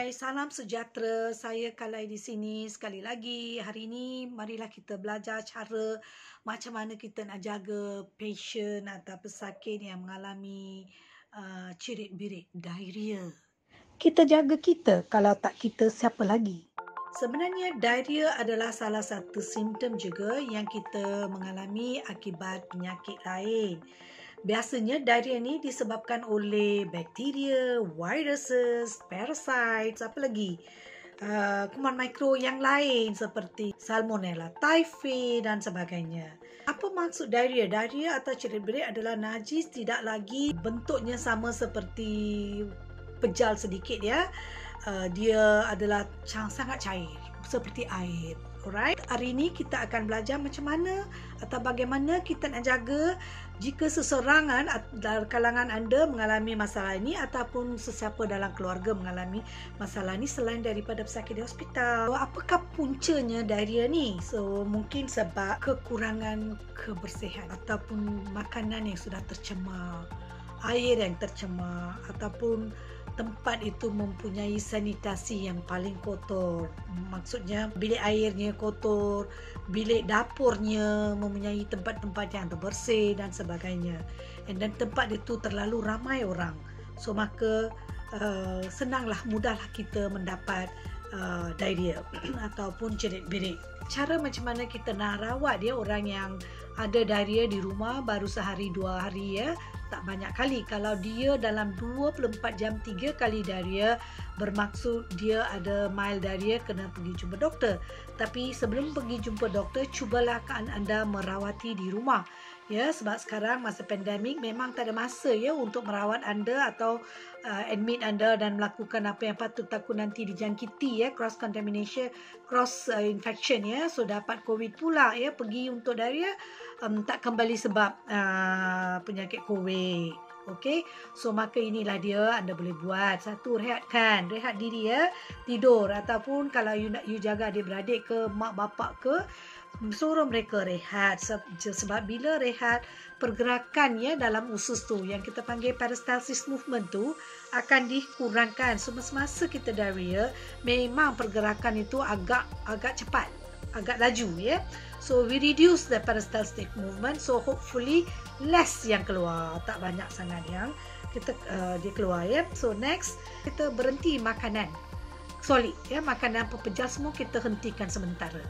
Hai, salam sejahtera. Saya Kalai di sini sekali lagi. Hari ini marilah kita belajar cara macam mana kita nak jaga pasien atau pesakit yang mengalami cirit-birit diarrhea. Kita jaga kita, kalau tak kita siapa lagi? Sebenarnya diarrhea adalah salah satu simptom juga yang kita mengalami akibat penyakit lain. Biasanya diarrhea ni disebabkan oleh bakteria, viruses, parasites, apa lagi? Kuman mikro yang lain seperti Salmonella typhi dan sebagainya. Apa maksud diarrhea? Diarrhea atau cirit-birit adalah najis tidak lagi bentuknya sama seperti pejal sedikit ya. Dia adalah sangat cair seperti air. Alright, hari ini kita akan belajar macam mana atau bagaimana kita nak jaga jika seseorangan dalam kalangan anda mengalami masalah ini ataupun sesiapa dalam keluarga mengalami masalah ini selain daripada pesakit di hospital. Apakah puncanya diarrhea ni? So, mungkin sebab kekurangan kebersihan ataupun makanan yang sudah tercemar, air yang tercemar ataupun tempat itu mempunyai sanitasi yang paling kotor. Maksudnya bilik airnya kotor, bilik dapurnya mempunyai tempat-tempat yang terbersih dan sebagainya. Dan tempat itu terlalu ramai orang. So maka senanglah, mudahlah kita mendapat diarrhea ataupun cirit-birit. Cara macam mana kita nak rawat dia orang yang ada diarrhea di rumah baru sehari 2 hari ya. Tak banyak kali. Kalau dia dalam 24 jam 3 kali diarrhea, bermaksud dia ada mild diarrhea, kena pergi jumpa doktor. Tapi sebelum pergi jumpa doktor, cubalah anda merawati di rumah. Ya, sebab sekarang masa pandemik memang tak ada masa ya untuk merawat anda atau admit anda dan melakukan apa yang patut takut nanti dijangkiti ya, cross contamination, cross infection ya. So dapat COVID pula ya, pergi untuk diarrhea tak kembali sebab penyakit COVID. Okey, so maka inilah dia anda boleh buat. Satu, rehat diri ya, tidur ataupun kalau you jaga adik-beradik ke mak bapak ke, suruh mereka rehat sebab bila rehat, pergerakan ya dalam usus tu yang kita panggil peristalsis movement tu akan dikurangkan. So semasa kita diarrhea memang pergerakan itu agak cepat, agak laju ya. So we reduce the peristaltic movement, so hopefully less yang keluar, tak banyak sangat yang kita dia keluar ya. So next, kita berhenti makanan solid ya, makanan pepejal semua kita hentikan sementara.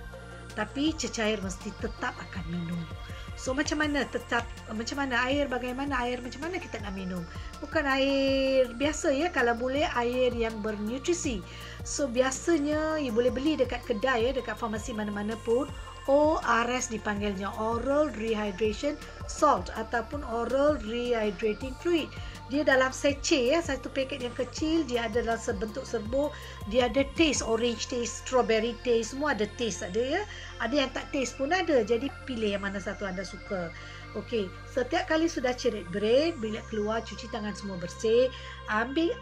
Tapi cecair mesti tetap akan minum. So macam mana air, bagaimana air, macam mana kita nak minum? Bukan air biasa ya, kalau boleh air yang bernutrisi. So biasanya you boleh beli dekat kedai ya, dekat farmasi mana-mana pun. ORS dipanggilnya, oral rehydration salt ataupun oral rehydrating fluid. Dia dalam sachet ya, satu paket yang kecil, dia ada dalam sebentuk serbuk, dia ada taste, orange taste, strawberry taste, semua ada taste ada ya. Ada yang tak taste pun ada, jadi pilih yang mana satu anda suka. Okey, setiap kali sudah cirit-birit, bila keluar cuci tangan semua bersih, ambil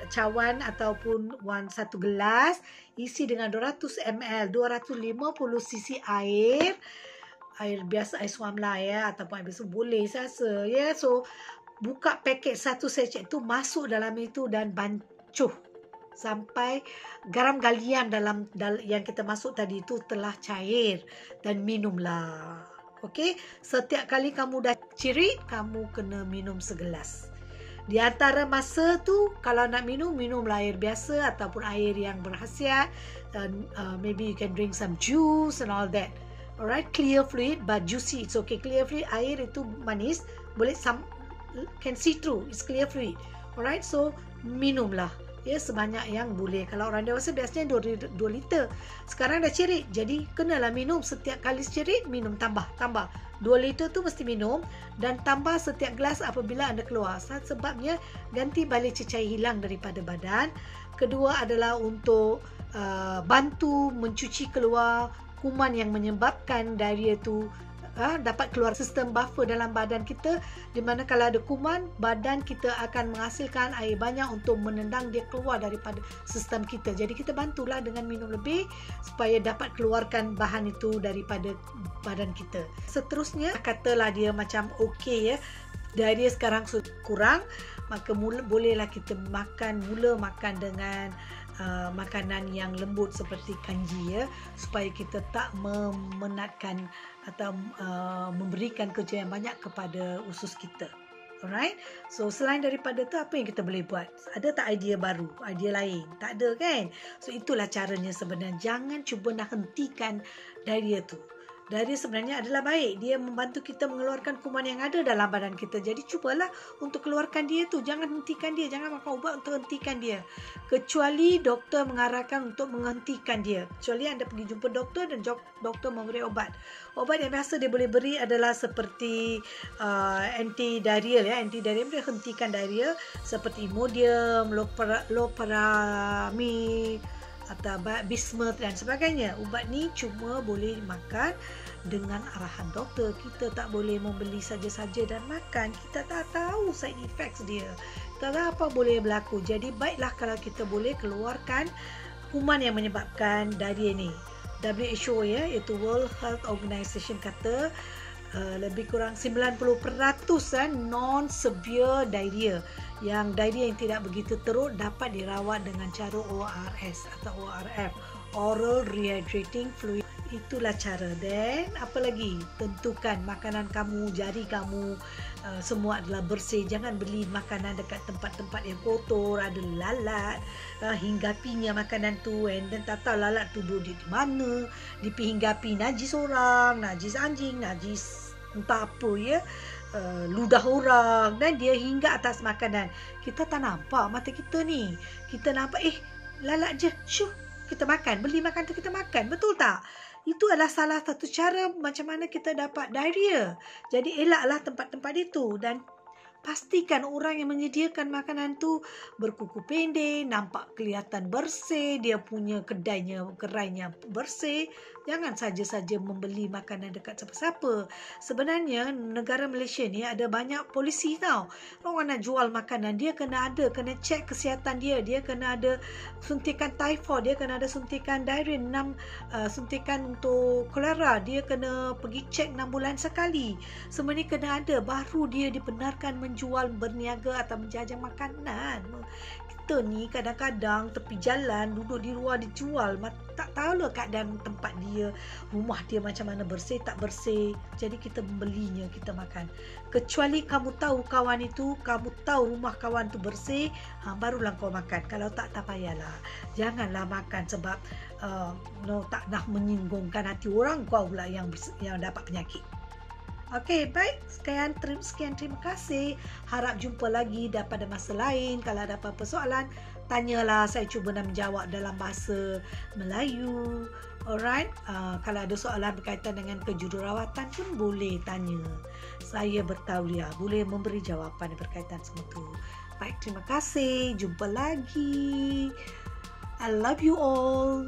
cawan ataupun satu gelas, isi dengan 200 ml, 250 cc air biasa, air suam lah ya, ataupun air biasa boleh saya ya. So buka paket satu sachet tu, masuk dalam itu dan bancuh sampai garam galian dalam yang kita masuk tadi itu telah cair dan minumlah. Okey, setiap kali kamu dah cirit, kamu kena minum segelas. Di antara masa tu, kalau nak minumlah air biasa ataupun air yang berkhasiat, dan maybe you can drink some juice and all that. Alright, clear fluid but juicy, it's okay. Clear fluid, air itu manis, boleh can see through, it's clear fluid. Alright, so minumlah ya sebanyak yang boleh. Kalau orang dewasa biasanya 2 liter. Sekarang dah cirit, jadi kenalah minum setiap kali cirit, minum tambah 2 liter tu mesti minum dan tambah setiap gelas apabila anda keluar. Sebabnya ganti balik cecair hilang daripada badan. Kedua adalah untuk bantu mencuci keluar kuman yang menyebabkan diarrhea tu, dapat keluar sistem buffer dalam badan kita, di mana kalau ada kuman, badan kita akan menghasilkan air banyak untuk menendang dia keluar daripada sistem kita. Jadi kita bantulah dengan minum lebih supaya dapat keluarkan bahan itu daripada badan kita. Seterusnya, katalah dia macam okey ya, diarrhea sekarang sudah kurang, maka bolehlah kita mula makan dengan makanan yang lembut seperti kanji, ya, supaya kita tak memenatkan atau memberikan kerja yang banyak kepada usus kita. Alright, so selain daripada tu, apa yang kita boleh buat? Ada tak idea baru, idea lain? Tak ada kan? So itulah caranya sebenarnya. Jangan cuba nak hentikan diarrhea tu. Diarrhea sebenarnya adalah baik. Dia membantu kita mengeluarkan kuman yang ada dalam badan kita. Jadi cubalah untuk keluarkan dia tu. Jangan hentikan dia. Jangan makan ubat untuk hentikan dia. Kecuali doktor mengarahkan untuk menghentikan dia. Kecuali anda pergi jumpa doktor dan doktor memberi obat. Obat yang biasa dia boleh beri adalah seperti anti-diarrheal, ya. Anti-diarrheal dia hentikan diarrhea seperti Imodium, loperamide atau bismuth dan sebagainya. Ubat ni cuma boleh makan dengan arahan doktor. Kita tak boleh membeli saja-saja dan makan. Kita tak tahu side effects dia. Tak tahu apa boleh berlaku. Jadi baiklah kalau kita boleh keluarkan kuman yang menyebabkan diarrhea ni. WHO, ya, iaitu World Health Organization kata lebih kurang 90% non-severe diarrhea. Yang diarrhea yang tidak begitu teruk dapat dirawat dengan cara ORS atau ORF, Oral Rehydrating Fluid. Itulah cara. Dan apa lagi? Tentukan makanan kamu, jari kamu semua adalah bersih. Jangan beli makanan dekat tempat-tempat yang kotor, ada lalat, hinggapinya makanan tu, dan tak tahu lalat tu duduk di mana, dipihinggapi najis orang, najis anjing, najis entah apa, ya, ludah orang, dan dia hingga atas makanan. Kita tak nampak mata kita ni. Kita nampak lalat je, syuh, kita makan, beli makan tu kita makan. Betul tak? Itu adalah salah satu cara macam mana kita dapat diarrhea. Jadi elaklah tempat-tempat itu dan pastikan orang yang menyediakan makanan tu berkuku pendek, nampak kelihatan bersih, dia punya kerainya bersih. Jangan saja-saja membeli makanan dekat siapa-siapa. Sebenarnya negara Malaysia ni ada banyak polisi tau. Orang nak jual makanan, dia kena cek kesihatan dia. Dia kena ada suntikan typhoid, dia kena ada suntikan diarrhea, suntikan untuk kolera, dia kena pergi cek 6 bulan sekali. Semua ni kena ada, baru dia dibenarkan menjual, berniaga atau menjajah makanan. Kita ni kadang-kadang tepi jalan, duduk di luar dijual, tak tahulah keadaan tempat dia, rumah dia macam mana, bersih tak bersih. Jadi kita membelinya, kita makan. Kecuali kamu tahu kawan itu, kamu tahu rumah kawan tu bersih, barulah kau makan. Kalau tak payahlah. Janganlah makan sebab tak nak menyinggungkan hati orang, kau pula yang dapat penyakit. Okey, baik. Sekian, terima kasih. Harap jumpa lagi pada masa lain. Kalau ada apa-apa soalan, tanyalah. Saya cuba nak menjawab dalam bahasa Melayu. Alright. Kalau ada soalan berkaitan dengan kejururawatan pun boleh tanya. Saya bertauliah, boleh memberi jawapan berkaitan semua itu. Baik, terima kasih. Jumpa lagi. I love you all.